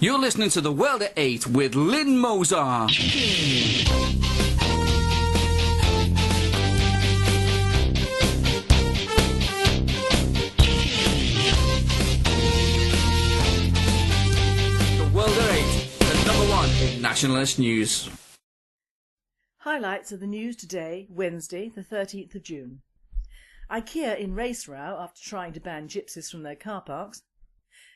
You're listening to The World at 8 with Lynn Mozart. Nationalist news. Highlights of the news today, Wednesday the 13th of June. IKEA in race row after trying to ban gypsies from their car parks.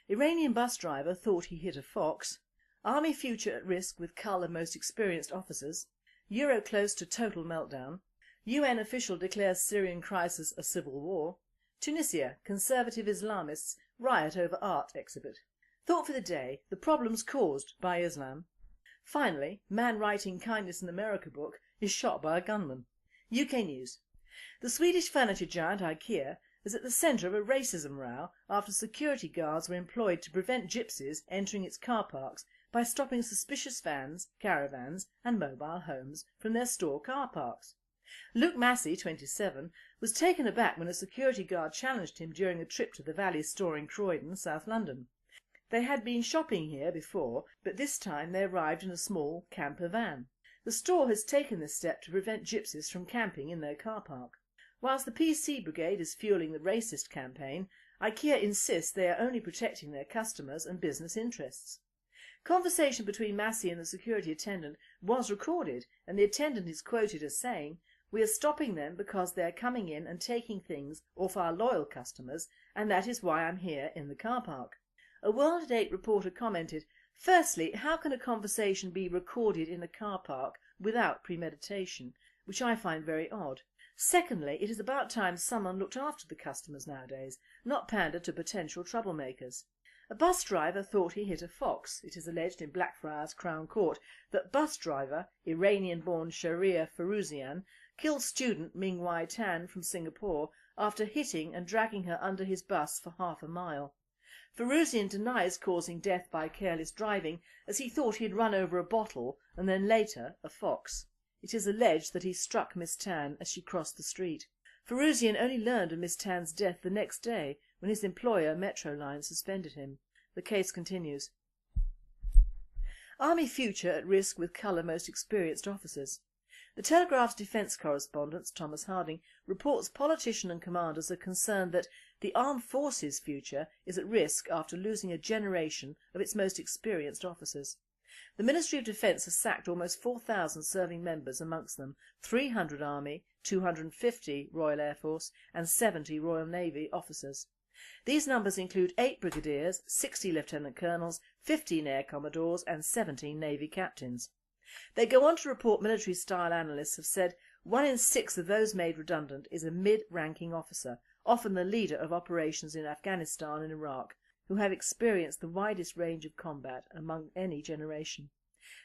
Iranian bus driver thought he hit a fox. Army future at risk with cull of most experienced officers. Euro close to total meltdown. UN official declares Syrian crisis a civil war. Tunisia, conservative Islamists riot over art exhibit. Thought for the day, the problems caused by Islam. Finally, man writing Kindness in America book is shot by a gunman. UK news. The Swedish furniture giant IKEA is at the centre of a racism row after security guards were employed to prevent gypsies entering its car parks by stopping suspicious vans, caravans and mobile homes from their store car parks. Luke Massey, 27, was taken aback when a security guard challenged him during a trip to the Valley store in Croydon, South London. They had been shopping here before, but this time they arrived in a small camper van. The store has taken this step to prevent gypsies from camping in their car park. Whilst the PC Brigade is fuelling the racist campaign, IKEA insists they are only protecting their customers and business interests. Conversation between Massey and the security attendant was recorded, and the attendant is quoted as saying, "We are stopping them because they are coming in and taking things off our loyal customers, and that is why I'm here in the car park." A World at 8 reporter commented, "Firstly, how can a conversation be recorded in a car park without premeditation, which I find very odd. Secondly, it is about time someone looked after the customers nowadays, not pander to potential troublemakers." A bus driver thought he hit a fox. It is alleged in Blackfriars Crown Court that bus driver, Iranian-born Sharia Farouzian, killed student Ming Wai Tan from Singapore after hitting and dragging her under his bus for half a mile. Farouzian denies causing death by careless driving, as he thought he had run over a bottle and then later a fox. It is alleged that he struck Miss Tan as she crossed the street. Farouzian only learned of Miss Tan's death the next day when his employer Metroline suspended him. The case continues. Army future at risk with cull of most experienced officers. The Telegraph's defence correspondent, Thomas Harding, reports politicians and commanders are concerned that the armed forces' future is at risk after losing a generation of its most experienced officers. The Ministry of Defence has sacked almost 4,000 serving members, amongst them 300 Army, 250 Royal Air Force and 70 Royal Navy officers. These numbers include 8 brigadiers, 60 lieutenant colonels, 15 air commodores and 17 Navy captains. They go on to report military-style analysts have said 1 in 6 of those made redundant is a mid-ranking officer, often the leader of operations in Afghanistan and Iraq, who have experienced the widest range of combat among any generation.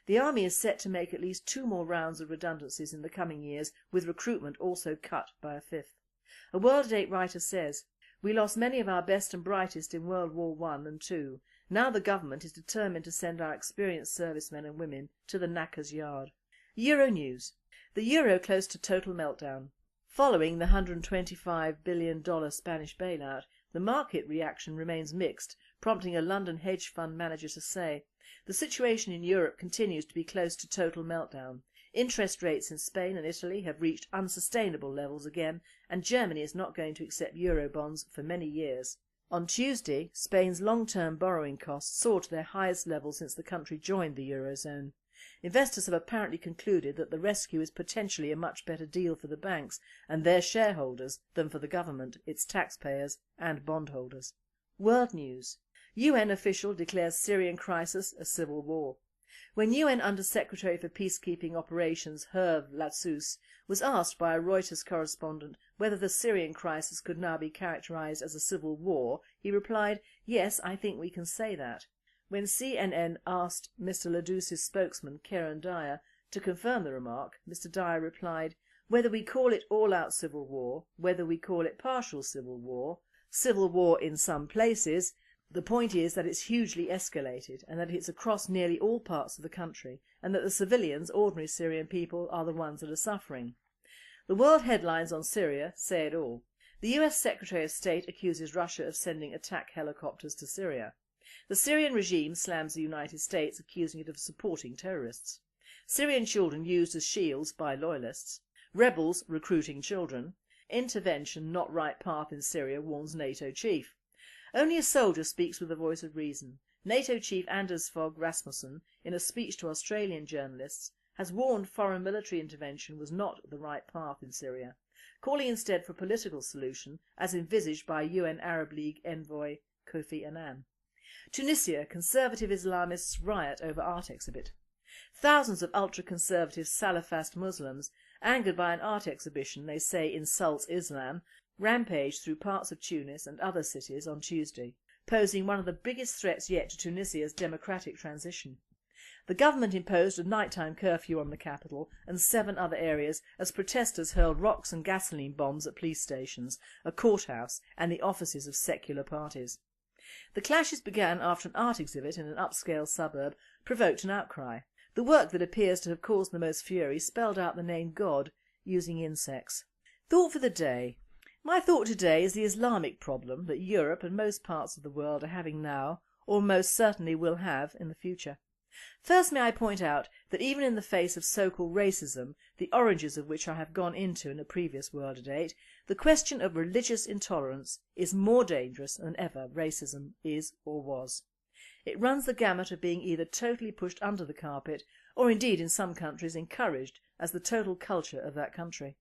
The Army is set to make at least 2 more rounds of redundancies in the coming years, with recruitment also cut by a fifth. A World at 8 writer says, "We lost many of our best and brightest in World War I and II. Now the government is determined to send our experienced servicemen and women to the knacker's yard." Euro news. The euro close to total meltdown. Following the $125 billion Spanish bailout, the market reaction remains mixed, prompting a London hedge fund manager to say, "The situation in Europe continues to be close to total meltdown. Interest rates in Spain and Italy have reached unsustainable levels again, and Germany is not going to accept euro bonds for many years." On Tuesday, Spain's long-term borrowing costs soared to their highest level since the country joined the Eurozone. Investors have apparently concluded that the rescue is potentially a much better deal for the banks and their shareholders than for the government, its taxpayers and bondholders. World news. UN official declares Syrian crisis a civil war. When UN Under-Secretary for Peacekeeping Operations Hervé Latsous was asked by a Reuters correspondent whether the Syrian crisis could now be characterised as a civil war, he replied, "Yes, I think we can say that." When CNN asked Mr Latsous' spokesman Karen Dyer to confirm the remark, Mr Dyer replied, "Whether we call it all-out civil war, whether we call it partial civil war in some places, the point is that it's hugely escalated and that it's across nearly all parts of the country and that the civilians, ordinary Syrian people, are the ones that are suffering." The world headlines on Syria say it all. The US Secretary of State accuses Russia of sending attack helicopters to Syria. The Syrian regime slams the United States, accusing it of supporting terrorists. Syrian children used as shields by loyalists. Rebels recruiting children. Intervention not right path in Syria, warns NATO chief. Only a soldier speaks with the voice of reason. NATO chief Anders Fogh Rasmussen, in a speech to Australian journalists, has warned foreign military intervention was not the right path in Syria, calling instead for a political solution as envisaged by UN Arab League envoy Kofi Annan. Tunisia, conservative Islamists riot over art exhibit. Thousands of ultra-conservative Salafist Muslims, angered by an art exhibition they say insults Islam, rampaged through parts of Tunis and other cities on Tuesday, posing one of the biggest threats yet to Tunisia's democratic transition. The government imposed a nighttime curfew on the capital and 7 other areas as protesters hurled rocks and gasoline bombs at police stations, a courthouse and the offices of secular parties. The clashes began after an art exhibit in an upscale suburb provoked an outcry. The work that appears to have caused the most fury spelled out the name God using insects. Thought for the day. My thought today is the Islamic problem that Europe and most parts of the world are having now, or most certainly will have in the future. First may I point out that even in the face of so-called racism, the oranges of which I have gone into in a previous World Debate, the question of religious intolerance is more dangerous than ever racism is or was. It runs the gamut of being either totally pushed under the carpet or indeed in some countries encouraged as the total culture of that country.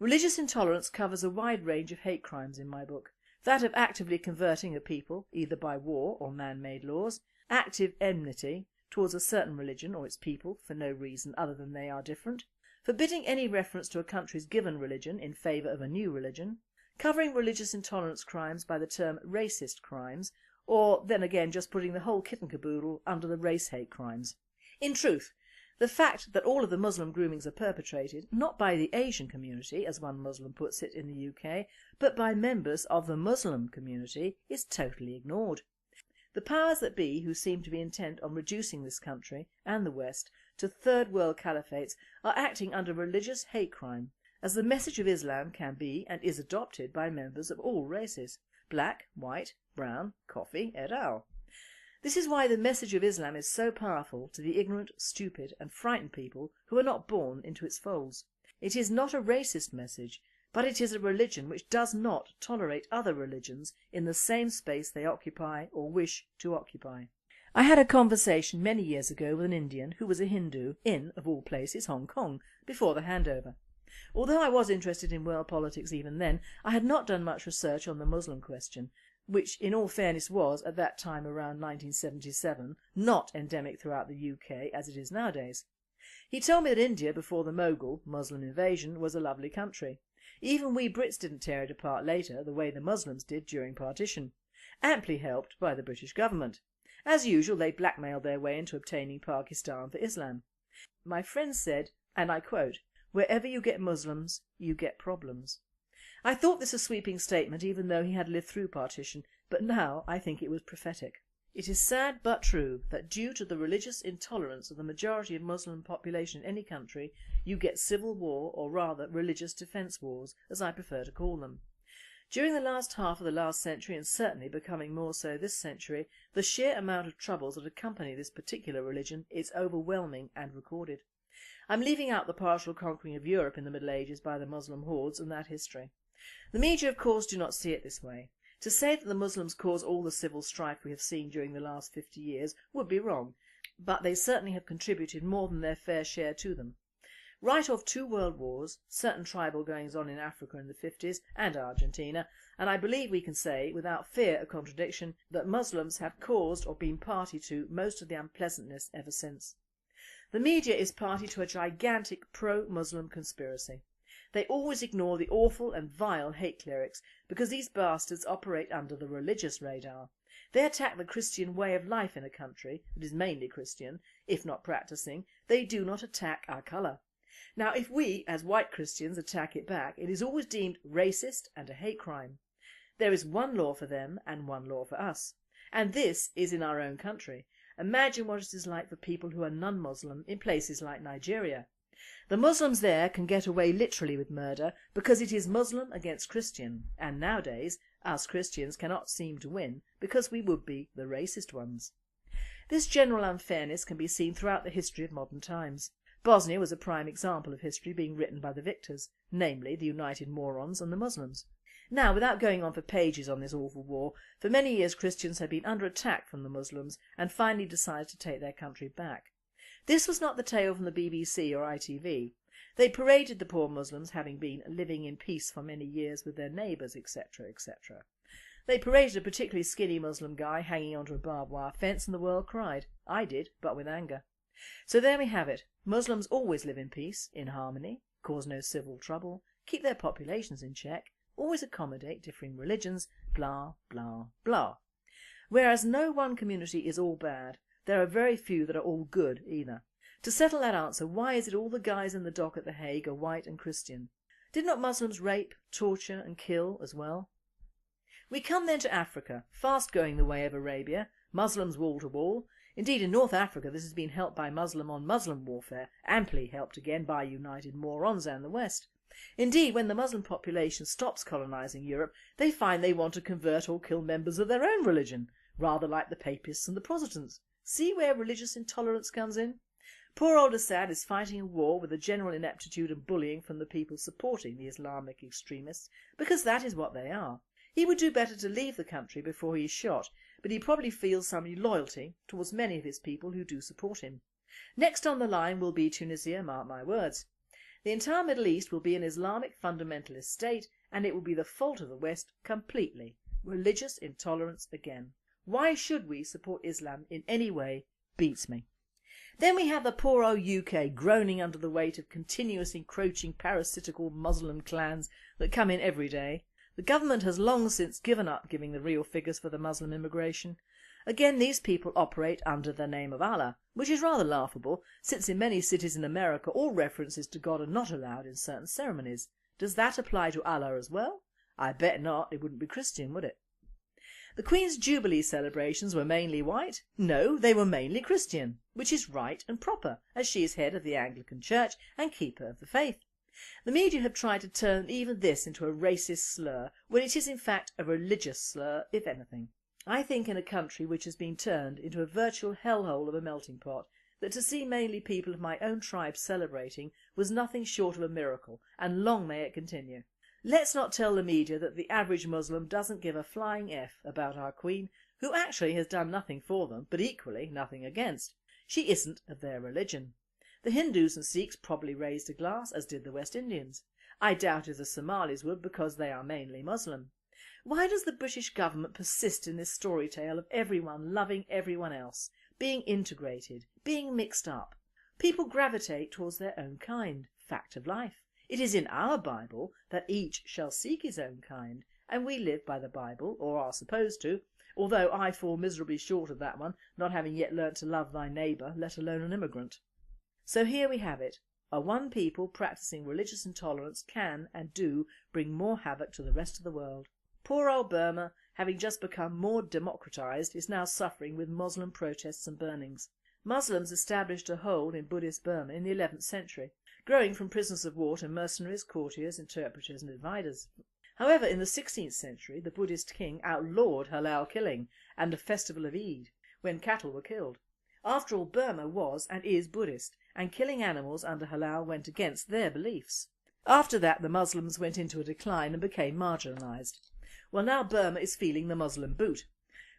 Religious intolerance covers a wide range of hate crimes in my book. That of actively converting a people, either by war or man-made laws, active enmity towards a certain religion or its people for no reason other than they are different, forbidding any reference to a country's given religion in favour of a new religion, covering religious intolerance crimes by the term racist crimes, or then again just putting the whole kit and caboodle under the race hate crimes. In truth, the fact that all of the Muslim groomings are perpetrated not by the Asian community, as one Muslim puts it in the UK, but by members of the Muslim community is totally ignored. The powers that be, who seem to be intent on reducing this country and the West to third world caliphates, are acting under religious hate crime, as the message of Islam can be and is adopted by members of all races: black, white, brown, coffee, et al. This is why the message of Islam is so powerful to the ignorant, stupid and frightened people who are not born into its folds. It is not a racist message, but it is a religion which does not tolerate other religions in the same space they occupy or wish to occupy. I had a conversation many years ago with an Indian who was a Hindu in, of all places, Hong Kong, before the handover. Although I was interested in world politics even then, I had not done much research on the Muslim question, which in all fairness was, at that time around 1977, not endemic throughout the UK as it is nowadays. He told me that India before the Mughal Muslim invasion was a lovely country. Even we Brits didn't tear it apart later the way the Muslims did during partition, amply helped by the British government. As usual, they blackmailed their way into obtaining Pakistan for Islam. My friend said, and I quote, "Wherever you get Muslims, you get problems." I thought this a sweeping statement even though he had lived through partition, but now I think it was prophetic. It is sad but true that due to the religious intolerance of the majority of Muslim population in any country, you get civil war, or rather religious defence wars, as I prefer to call them. During the last half of the last century, and certainly becoming more so this century, the sheer amount of troubles that accompany this particular religion is overwhelming and recorded. I'm leaving out the partial conquering of Europe in the Middle Ages by the Muslim hordes and that history. The media of course do not see it this way. To say that the Muslims cause all the civil strife we have seen during the last 50 years would be wrong, but they certainly have contributed more than their fair share to them. Right off 2 world wars, certain tribal goings on in Africa in the 50s and Argentina, and I believe we can say, without fear of contradiction, that Muslims have caused or been party to most of the unpleasantness ever since. The media is party to a gigantic pro-Muslim conspiracy. They always ignore the awful and vile hate clerics because these bastards operate under the religious radar. They attack the Christian way of life in a country that is mainly Christian, if not practising. They do not attack our colour. Now if we, as white Christians, attack it back, it is always deemed racist and a hate crime. There is one law for them and one law for us. And this is in our own country. Imagine what it is like for people who are non-Muslim in places like Nigeria. The Muslims there can get away literally with murder because it is Muslim against Christian, and nowadays us Christians cannot seem to win because we would be the racist ones. This general unfairness can be seen throughout the history of modern times. Bosnia was a prime example of history being written by the victors, namely the United Morons and the Muslims. Now, without going on for pages on this awful war, for many years Christians had been under attack from the Muslims and finally decided to take their country back. This was not the tale from the BBC or ITV. They paraded the poor Muslims having been living in peace for many years with their neighbours, etc, etc. They paraded a particularly skinny Muslim guy hanging onto a barbed wire fence and the world cried. I did, but with anger. So there we have it. Muslims always live in peace, in harmony, cause no civil trouble, keep their populations in check, always accommodate differing religions, blah, blah, blah. Whereas no one community is all bad, there are very few that are all good either. To settle that answer, why is it all the guys in the dock at The Hague are white and Christian? Did not Muslims rape, torture and kill as well? We come then to Africa, fast going the way of Arabia, Muslims wall to wall. Indeed, in North Africa this has been helped by Muslim on Muslim warfare, amply helped again by United Morons and the West. Indeed, when the Muslim population stops colonising Europe, they find they want to convert or kill members of their own religion, rather like the Papists and the Protestants. See where religious intolerance comes in? Poor old Assad is fighting a war with a general ineptitude and bullying from the people supporting the Islamic extremists, because that is what they are. He would do better to leave the country before he is shot, but he probably feels some loyalty towards many of his people who do support him. Next on the line will be Tunisia, mark my words. The entire Middle East will be an Islamic fundamentalist state, and it will be the fault of the West completely. Religious intolerance again. Why should we support Islam in any way? Beats me. Then we have the poor old UK groaning under the weight of continuous encroaching parasitical Muslim clans that come in every day. The government has long since given up giving the real figures for the Muslim immigration. Again, these people operate under the name of Allah, which is rather laughable since in many cities in America all references to God are not allowed in certain ceremonies. Does that apply to Allah as well? I bet not, it wouldn't be Christian, would it? The Queen's Jubilee celebrations were mainly white? No, they were mainly Christian, which is right and proper, as she is head of the Anglican Church and keeper of the faith. The media have tried to turn even this into a racist slur, when it is in fact a religious slur, if anything. I think in a country which has been turned into a virtual hellhole of a melting pot, that to see mainly people of my own tribe celebrating was nothing short of a miracle, and long may it continue. Let's not tell the media that the average Muslim doesn't give a flying F about our Queen, who actually has done nothing for them, but equally nothing against. She isn't of their religion. The Hindus and Sikhs probably raised a glass, as did the West Indians. I doubt if the Somalis would, because they are mainly Muslim. Why does the British government persist in this story tale of everyone loving everyone else, being integrated, being mixed up? People gravitate towards their own kind, fact of life. It is in our Bible that each shall seek his own kind, and we live by the Bible, or are supposed to, although I fall miserably short of that one, not having yet learnt to love thy neighbour, let alone an immigrant. So here we have it. A one people practising religious intolerance can and do bring more havoc to the rest of the world. Poor old Burma, having just become more democratised, is now suffering with Muslim protests and burnings. Muslims established a hold in Buddhist Burma in the 11th century, growing from prisoners of war to mercenaries, courtiers, interpreters and advisors. However, in the 16th century the Buddhist king outlawed halal killing and the festival of Eid, when cattle were killed. After all, Burma was and is Buddhist, and killing animals under halal went against their beliefs. After that the Muslims went into a decline and became marginalised. Well, now Burma is feeling the Muslim boot.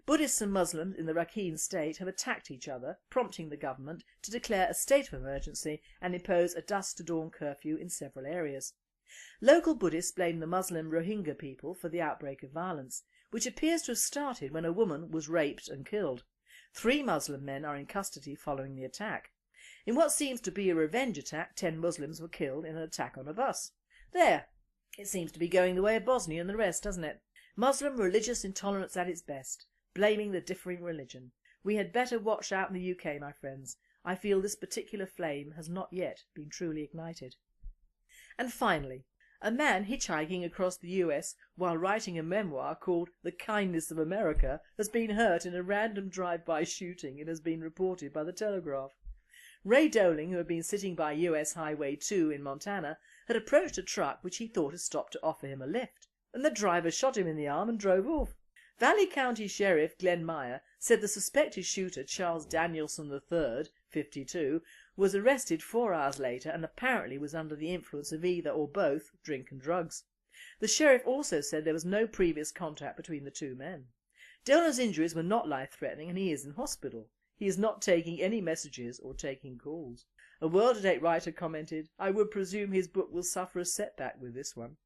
Buddhists and Muslims in the Rakhine state have attacked each other, prompting the government to declare a state of emergency and impose a dusk to dawn curfew in several areas. Local Buddhists blame the Muslim Rohingya people for the outbreak of violence, which appears to have started when a woman was raped and killed. 3 Muslim men are in custody following the attack. In what seems to be a revenge attack, 10 Muslims were killed in an attack on a bus. There! It seems to be going the way of Bosnia and the rest, doesn't it? Muslim religious intolerance at its best, blaming the differing religion. We had better watch out in the UK, my friends. I feel this particular flame has not yet been truly ignited. And finally, a man hitchhiking across the US while writing a memoir called The Kindness of America has been hurt in a random drive-by shooting, it has been reported by the Telegraph. Ray Doling, who had been sitting by US Highway 2 in Montana, had approached a truck which he thought had stopped to offer him a lift, and the driver shot him in the arm and drove off. Valley County Sheriff Glenn Meyer said the suspected shooter, Charles Danielson III, 52, was arrested 4 hours later and apparently was under the influence of either or both drink and drugs. The sheriff also said there was no previous contact between the two men. Dolan's injuries were not life-threatening and he is in hospital. He is not taking any messages or taking calls. A World at 8 writer commented, "I would presume his book will suffer a setback with this one."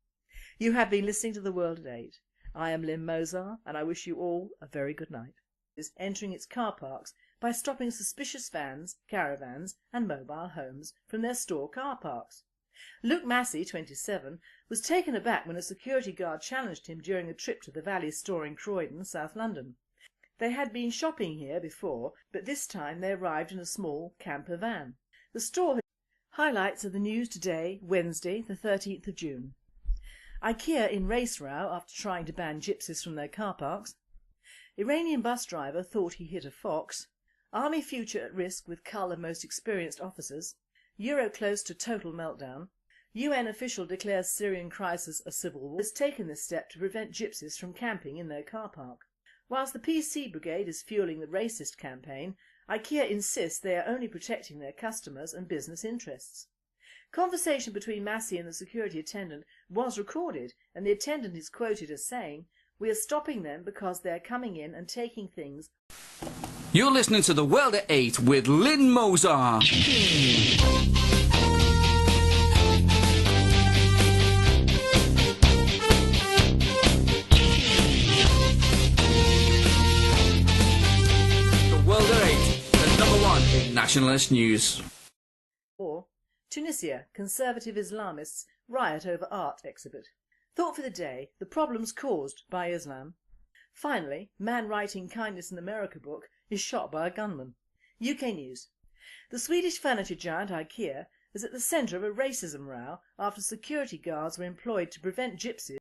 You have been listening to The World at 8. I am Lynn Mozar and I wish you all a very good night. Is entering its car parks by stopping suspicious vans, caravans and mobile homes from their store car parks. Luke Massey, 27, was taken aback when a security guard challenged him during a trip to the Valley store in Croydon, South London. They had been shopping here before, but this time they arrived in a small camper van. The store highlights of the news today, Wednesday the 13th of June. IKEA in race row after trying to ban gypsies from their car parks. Iranian bus driver thought he hit a fox. Army future at risk with cull of most experienced officers. Euro close to total meltdown. UN official declares Syrian crisis a civil war. Has taken this step to prevent gypsies from camping in their car park. Whilst the PC Brigade is fueling the racist campaign, IKEA insists they are only protecting their customers and business interests. Conversation between Massey and the security attendant was recorded and the attendant is quoted as saying, "We are stopping them because they are coming in and taking things." You're listening to The World at 8 with Lynn Mozar. The World at 8, the number one in nationalist news. Or Tunisia, conservative Islamists riot over art exhibit. Thought for the day, the problems caused by Islam. Finally, man writing Kindness in America book is shot by a gunman. UK News. The Swedish furniture giant IKEA is at the centre of a racism row after security guards were employed to prevent gypsies